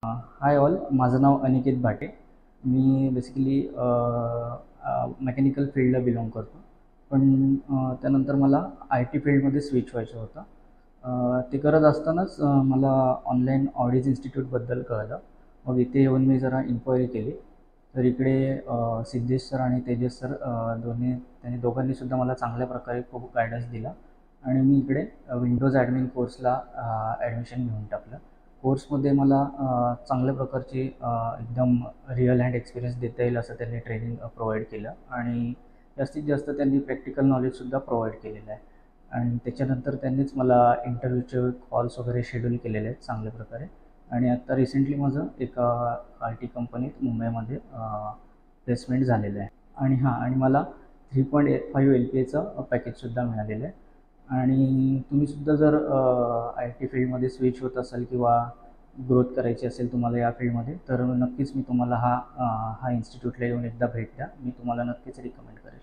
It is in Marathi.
हाय ऑल, माझं नाव अनिकेत भाटे. मी बेसिकली मेकॅनिकल फील्डला बिलॉंग करतो. पण त्यानंतर मला आय टी फील्डमध्ये स्विच व्हायचं होतं. ते करत असतानाच मला ऑनलाईन ऑडीज इन्स्टिट्यूटबद्दल कळलं. मग इथे येऊन मी जरा इन्क्वायरी केली. तर इकडे सिद्धेश सर आणि तेजस सर त्यांनी दोघांनीसुद्धा मला चांगल्या प्रकारे खूप गायडन्स दिला आणि मी इकडे विंडोज ॲडमिन कोर्सला ॲडमिशन घेऊन टाकलं. कोर्समध्ये मला चांगल्या प्रकारची एकदम रिअल हँड एक्सपिरियन्स देता येईल असं त्यांनी ट्रेनिंग प्रोव्हाइड केलं आणि जास्तीत जास्त त्यांनी प्रॅक्टिकल नॉलेजसुद्धा प्रोव्हाइड केलेलं आहे. आणि त्याच्यानंतर त्यांनीच मला इंटरव्ह्यूचे कॉल्स वगैरे शेड्यूल केलेले आहेत चांगल्या प्रकारे. आणि आत्ता रिसेंटली माझं एका आय टी कंपनीत मुंबईमध्ये प्लेसमेंट झालेलं आहे. आणि मला 3.5 LPAचं पॅकेजसुद्धा मिळालेलं आहे. आणि तुम्हीसुद्धा जर आय टी फील्डमध्ये स्विच होत असाल किंवा ग्रोथ करायची असेल तुम्हाला या फील्डमध्ये, तर नक्कीच मी तुम्हाला हा इन्स्टिट्यूटला येऊन एकदा भेट द्या. मी तुम्हाला नक्कीच रिकमेंड करेल.